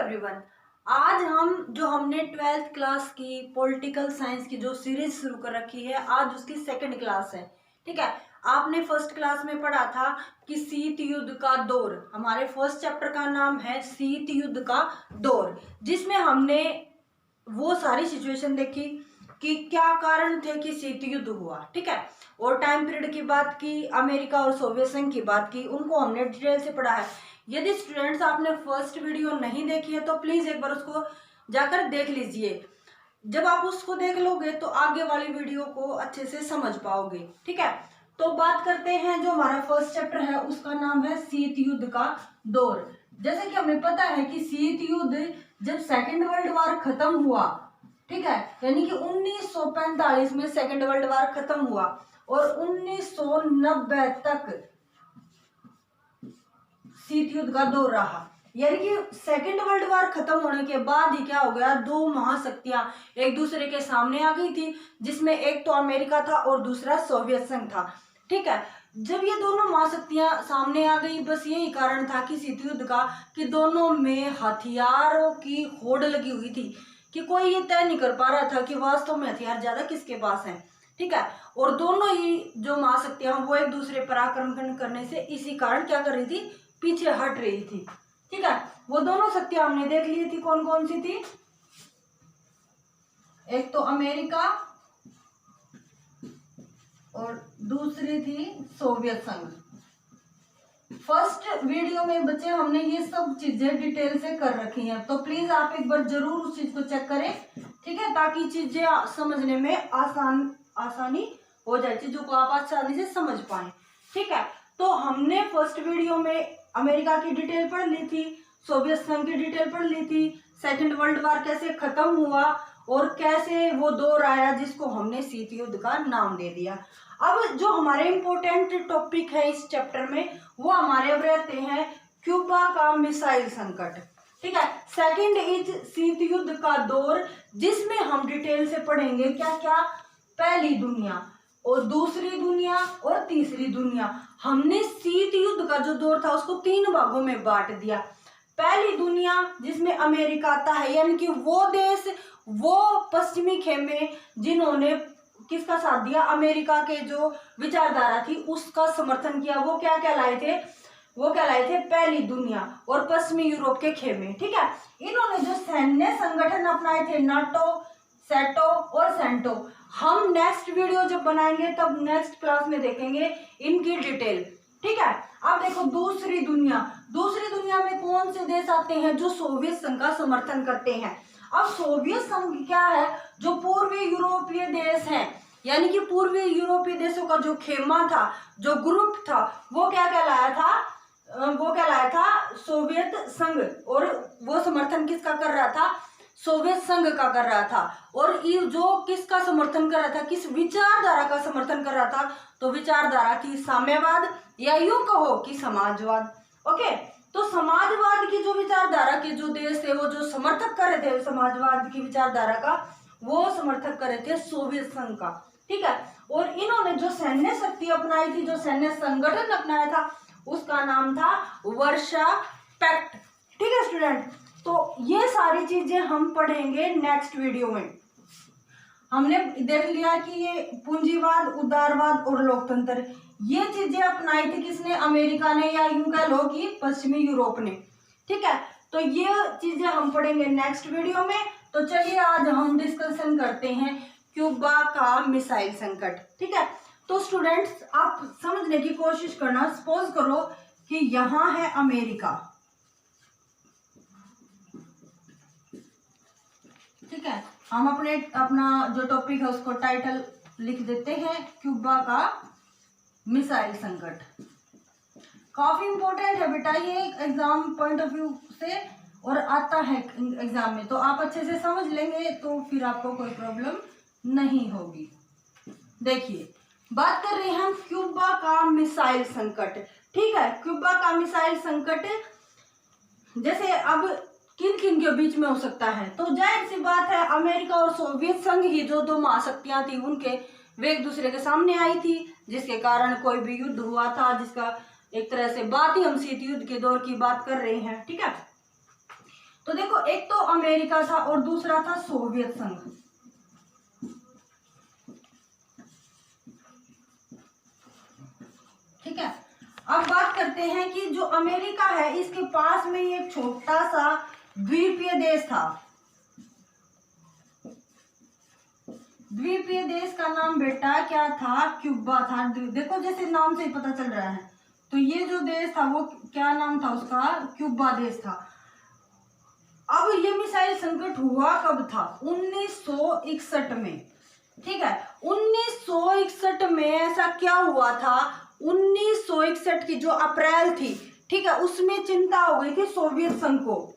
Everyone. आज हम जो हमने 12th क्लास की पॉलिटिकल साइंस की जो सीरीज शुरू कर रखी है, आज उसकी सेकंड क्लास है। ठीक है, आपने फर्स्ट क्लास में पढ़ा था कि शीत युद्ध का दौर। हमारे फर्स्ट चैप्टर का नाम है शीत युद्ध का दौर, जिसमें हमने वो सारी सिचुएशन देखी कि क्या कारण थे कि शीत युद्ध हुआ। ठीक है, और टाइम पीरियड की बात की, अमेरिका और सोवियत संघ की बात की, उनको हमने डिटेल से पढ़ा है। यदि स्टूडेंट्स आपने फर्स्ट वीडियो नहीं देखी है तो प्लीज एक बार उसको जाकर देख लीजिए। जब आप उसको देख लोगे तो आगे वाली वीडियो को अच्छे से समझ पाओगे। ठीक है, तो बात करते हैं, जो हमारा फर्स्ट चैप्टर है उसका नाम है शीत युद्ध का दौर। जैसे कि हमें पता है कि शीत युद्ध जब सेकेंड वर्ल्ड वॉर खत्म हुआ, ठीक है, यानी कि 1945 में सेकेंड वर्ल्ड वॉर खत्म हुआ और 1990 तक शीत युद्ध का दौर रहा। यानी कि सेकेंड वर्ल्ड वॉर खत्म होने के बाद ही क्या हो गया, दो महाशक्तियां एक दूसरे के सामने आ गई थी, जिसमें एक तो अमेरिका था और दूसरा सोवियत संघ था। ठीक है, जब ये दोनों महाशक्तियां सामने आ गई, बस यही कारण था कि शीत युद्ध का, कि दोनों में हथियारों की होड़ लगी हुई थी कि कोई ये तय नहीं कर पा रहा था कि वास्तव में हथियार ज्यादा किसके पास है। ठीक है, और दोनों ही जो महाशक्तियां वो एक दूसरे पर आक्रमण करने से इसी कारण क्या कर रही थी, पीछे हट रही थी। ठीक है, वो दोनों शक्तियां हमने देख ली थी, कौन कौन सी थी। एक तो अमेरिका और दूसरी थी सोवियत संघ। फर्स्ट वीडियो में बच्चे हमने ये सब चीजें डिटेल से कर रखी हैं, तो प्लीज आप एक बार जरूर उस चीज को चेक करें। ठीक है, ताकि चीजें समझने में आसानी हो जाए, चीजों को आप आसानी से समझ पाए। ठीक है, तो हमने फर्स्ट वीडियो में अमेरिका की डिटेल पढ़ ली थी, सोवियत संघ की डिटेल पढ़ ली थी, सेकेंड वर्ल्ड वॉर कैसे खत्म हुआ और कैसे वो दौर आया जिसको हमने शीत युद्ध का नाम दे दिया। अब जो हमारे इम्पोर्टेंट टॉपिक है इस चैप्टर में, वो हमारे अब रहते हैं क्यूबा का मिसाइल संकट। ठीक है, सेकेंड इज शीत युद्ध का दौर, जिसमें हम डिटेल से पढ़ेंगे क्या क्या, पहली दुनिया और दूसरी दुनिया और तीसरी दुनिया। हमने शीत युद्ध का जो दौर था उसको तीन भागों में बांट दिया। पहली दुनिया जिसमें अमेरिका आता है, यानी कि वो देश, वो पश्चिमी खेमे जिन्होंने किसका साथ दिया, अमेरिका के जो विचारधारा थी उसका समर्थन किया, वो क्या कहलाए थे, वो कहलाए थे पहली दुनिया और पश्चिमी यूरोप के खेमे। ठीक है, इन्होंने जो सैन्य संगठन अपनाए थे, नाटो, सेटो और सेंटो, हम नेक्स्ट वीडियो जब बनाएंगे तब नेक्स्ट क्लास में देखेंगे इनकी डिटेल। ठीक है, अब देखो दूसरी दुनिया, दूसरी दुनिया में कौन से देश आते हैं, जो सोवियत संघ का समर्थन करते हैं। अब सोवियत संघ क्या है, जो पूर्वी यूरोपीय देश हैं, यानी कि पूर्वी यूरोपीय देशों का जो खेमा था, जो ग्रुप था, वो क्या कहलाया था, वो कहलाया था सोवियत संघ। और वो समर्थन किसका कर रहा था, सोवियत संघ का कर रहा था। और ये जो किसका समर्थन कर रहा था, किस विचारधारा का समर्थन कर रहा था, तो विचारधारा थी साम्यवाद, या यूं कहो कि समाजवाद। ओके, तो समाजवाद की जो विचारधारा के जो देश थे, वो जो समर्थक कर रहे थे समाजवाद की विचारधारा का, वो समर्थक कर रहे थे सोवियत संघ का। ठीक है, और इन्होंने जो सैन्य शक्ति अपनाई थी, जो सैन्य संगठन अपनाया था, उसका नाम था वर्षा पैक्ट। ठीक है स्टूडेंट, तो ये सारी चीजें हम पढ़ेंगे नेक्स्ट वीडियो में। हमने देख लिया कि ये पूंजीवाद, उदारवाद और लोकतंत्र, ये चीजें अपनाई थी किसने, अमेरिका ने, या यूं कह लो कि पश्चिमी यूरोप ने। ठीक है, तो ये चीजें हम पढ़ेंगे नेक्स्ट वीडियो में। तो चलिए आज हम डिस्कशन करते हैं क्यूबा का मिसाइल संकट। ठीक है, तो स्टूडेंट्स आप समझने की कोशिश करना। सपोज करो कि यहाँ है अमेरिका, ठीक है, हम अपना जो टॉपिक है उसको टाइटल लिख देते हैं क्यूबा का मिसाइल संकट। काफी इंपॉर्टेंट है बेटा ये एग्जाम पॉइंट ऑफ व्यू से, और आता है एग्जाम में, तो आप अच्छे से समझ लेंगे तो फिर आपको कोई प्रॉब्लम नहीं होगी। देखिए, बात कर रहे हैं हम क्यूबा का मिसाइल संकट। ठीक है, क्यूबा का मिसाइल संकट जैसे अब किन किन के बीच में हो सकता है, तो जाहिर सी बात है अमेरिका और सोवियत संघ ही जो दो महाशक्तियां थी, उनके वे एक दूसरे के सामने आई थी, जिसके कारण कोई भी युद्ध हुआ था, जिसका एक तरह से बात ही हम शीत युद्ध के दौर की बात कर रहे हैं। ठीक है, तो देखो, एक तो अमेरिका था और दूसरा था सोवियत संघ। ठीक है, अब बात करते हैं कि जो अमेरिका है इसके पास में एक छोटा सा द्वीपीय देश था। द्वीपीय देश का नाम बेटा क्या था? क्यूबा था। देखो जैसे नाम से ही पता चल रहा है, तो ये जो देश था वो क्या नाम था उसका? क्यूबा देश था। अब ये मिसाइल संकट हुआ कब था? 1961 में। ठीक है, 1961 में ऐसा क्या हुआ था? 1961 की जो अप्रैल थी, ठीक है, उसमें चिंता हो गई थी सोवियत संघ को।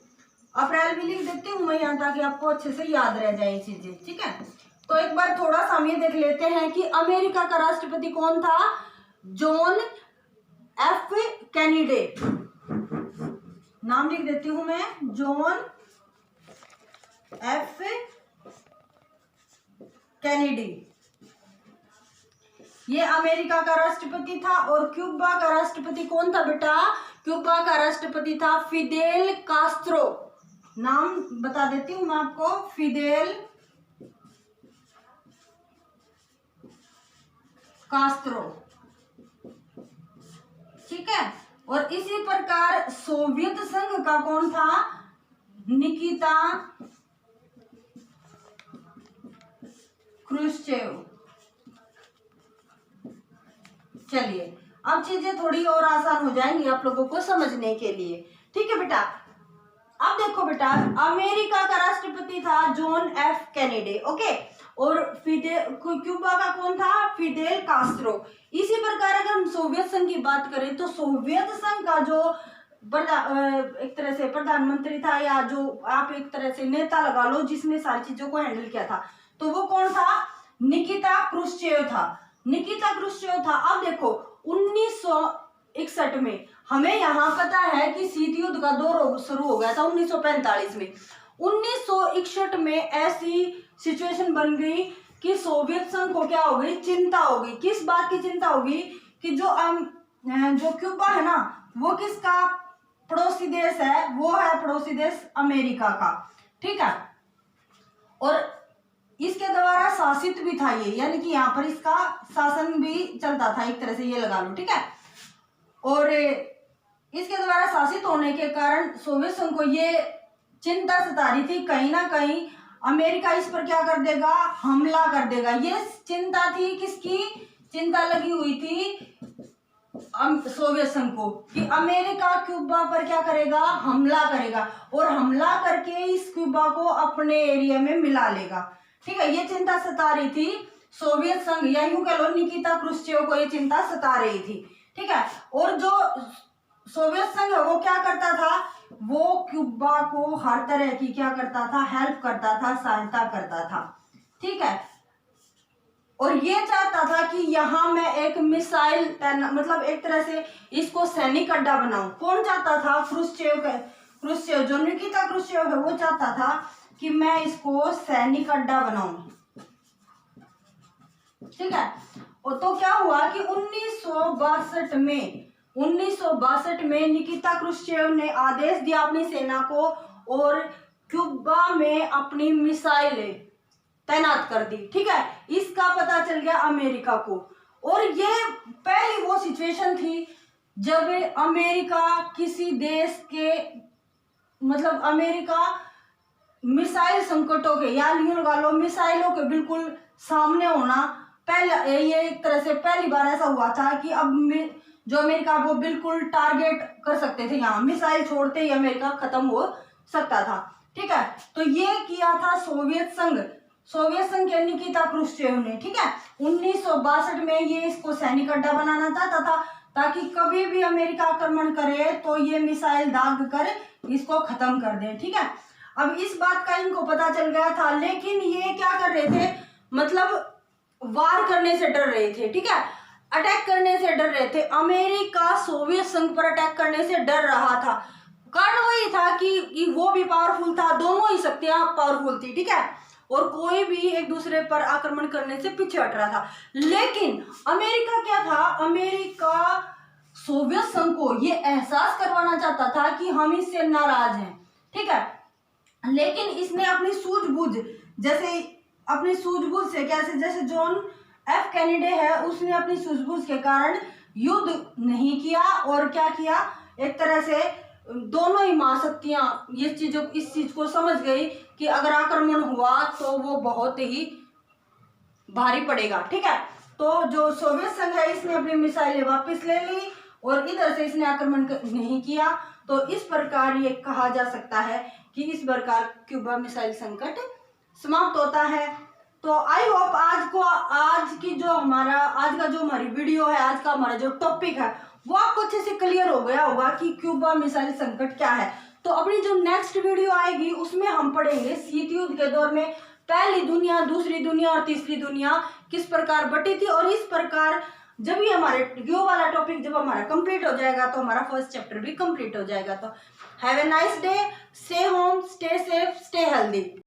अप्रैल भी लिख देती हूँ मैं यहाँ ताकि आपको अच्छे से याद रह जाए चीजें। ठीक है, तो एक बार थोड़ा सा हम ये देख लेते हैं कि अमेरिका का राष्ट्रपति कौन था? John F Kennedy. नाम लिख देती हूं मैं, जॉन एफ कैनेडी। ये अमेरिका का राष्ट्रपति था। और क्यूबा का राष्ट्रपति कौन था बेटा? क्यूबा का राष्ट्रपति था फिदेल कास्त्रो। नाम बता देती हूं मैं आपको, फिदेल कास्त्रो। ठीक है, और इसी प्रकार सोवियत संघ का कौन था? निकिता क्रुश्चेव। चलिए, अब चीजें थोड़ी और आसान हो जाएंगी आप लोगों को समझने के लिए। ठीक है बेटा, अब देखो बेटा, अमेरिका का राष्ट्रपति था जॉन एफ कैनेडी। ओके, और क्यूबा का कौन था? Fidel Castro. इसी प्रकार अगर हम सोवियत संघ की बात करें तो सोवियत संघ का जो एक तरह से प्रधानमंत्री था, या जो आप एक तरह से नेता लगा लो जिसने सारी चीजों को हैंडल किया था, तो वो कौन था? निकिता क्रुश्चेव था। निकिता क्रुश्चेव था। अब देखो 1961 में हमें यहाँ पता है कि शीत युद्ध का दौर शुरू हो गया था 1945 में। 1961 में ऐसी सिचुएशन बन गई कि सोवियत संघ को क्या हो गई? चिंता हो गई। किस बात की चिंता होगी? कि जो क्यूबा है ना, वो किसका पड़ोसी देश है? वो है पड़ोसी देश अमेरिका का। ठीक है, और इसके द्वारा शासित भी था ये, यानी कि यहाँ पर इसका शासन भी चलता था, एक तरह से ये लगा लो। ठीक है, और इसके द्वारा शासित होने के कारण सोवियत संघ को ये चिंता सता रही थी, कहीं ना कहीं अमेरिका इस पर क्या कर देगा? हमला कर देगा। ये चिंता थी, किसकी चिंता लगी हुई थी? सोवियत संघ को, कि अमेरिका क्यूबा पर क्या करेगा? हमला करेगा, और हमला करके इस क्यूबा को अपने एरिया में मिला लेगा। ठीक है, ये चिंता सता रही थी सोवियत संघ, या यूं कह लो निकिता क्रुश्चेव को ये चिंता सता रही थी। ठीक है, और जो सोवियत संघ है वो क्या करता था? वो क्यूबा को हर तरह की क्या करता था? हेल्प करता था, सहायता करता था। ठीक है, और ये चाहता था कि यहाँ मैं एक मिसाइल मतलब एक तरह से इसको सैनिक अड्डा बनाऊं। कौन चाहता था? क्रुश्चेव, जो निकिता क्रुश्चेव है वो चाहता था कि मैं इसको सैनिक अड्डा बनाऊं। ठीक है, और तो क्या हुआ कि 1962 में निकिता क्रुश्चेव ने आदेश दिया अपनी सेना को, और क्यूबा में अपनी मिसाइलें तैनात कर दी। ठीक है, इसका पता चल गया अमेरिका को, और ये पहली वो सिचुएशन थी जब अमेरिका किसी देश के मतलब अमेरिका मिसाइल संकटों के, या यूं लगा लो मिसाइलों के बिल्कुल सामने होना, पहले ये एक तरह से पहली बार ऐसा हुआ था कि अब जो अमेरिका वो बिल्कुल टारगेट कर सकते थे, यहाँ मिसाइल छोड़ते ही अमेरिका खत्म हो सकता था। ठीक है, तो ये किया था सोवियत संघ के निकिता क्रुश्चेव ने। ठीक है, 1962 में ये इसको सैनिक अड्डा बनाना था तथा ताकि कभी भी अमेरिका आक्रमण करे तो ये मिसाइल दाग कर इसको खत्म कर दे। ठीक है, अब इस बात का इनको पता चल गया था, लेकिन ये क्या कर रहे थे? मतलब वार करने से डर रहे थे। ठीक है, अटैक करने से डर रहे थे। अमेरिका सोवियत संघ पर अटैक करने से डर रहा था। कारण वही था कि वो भी पावरफुल था, दोनों ही शक्तियां पावरफुल थी। ठीक है, और कोई भी एक दूसरे पर आक्रमण करने से पीछे हट रहा था। लेकिन अमेरिका क्या था? अमेरिका सोवियत संघ को ये एहसास करवाना चाहता था कि हम इससे नाराज हैं। ठीक है, लेकिन इसने अपनी सूझबूझ से कैसे, जैसे जॉन एफ कैनेडी है, उसने अपनी सूझबूझ के कारण युद्ध नहीं किया और क्या किया, एक तरह से दोनों ही महाशक्तियां इस चीज को समझ गई कि अगर आक्रमण हुआ तो वो बहुत ही भारी पड़ेगा। ठीक है, तो जो सोवियत संघ है इसने अपनी मिसाइलें वापस ले ली और इधर से इसने आक्रमण नहीं किया। तो इस प्रकार ये कहा जा सकता है कि इस प्रकार क्यूबा मिसाइल संकट समाप्त होता है। तो आई होप आज का जो हमारी वीडियो है, आज का हमारा जो टॉपिक है वो आपको अच्छे से क्लियर हो गया होगा कि क्यूबा मिसाइल संकट क्या है। तो अपनी जो नेक्स्ट वीडियो आएगी उसमें हम पढ़ेंगे शीत युद्ध के दौर में पहली दुनिया, दूसरी दुनिया और तीसरी दुनिया किस प्रकार बटी थी। और इस प्रकार जब ये यो वाला टॉपिक जब हमारा कंप्लीट हो जाएगा तो हमारा फर्स्ट चैप्टर भी कंप्लीट हो जाएगा। तो have a nice day, stay home, stay safe, stay healthy.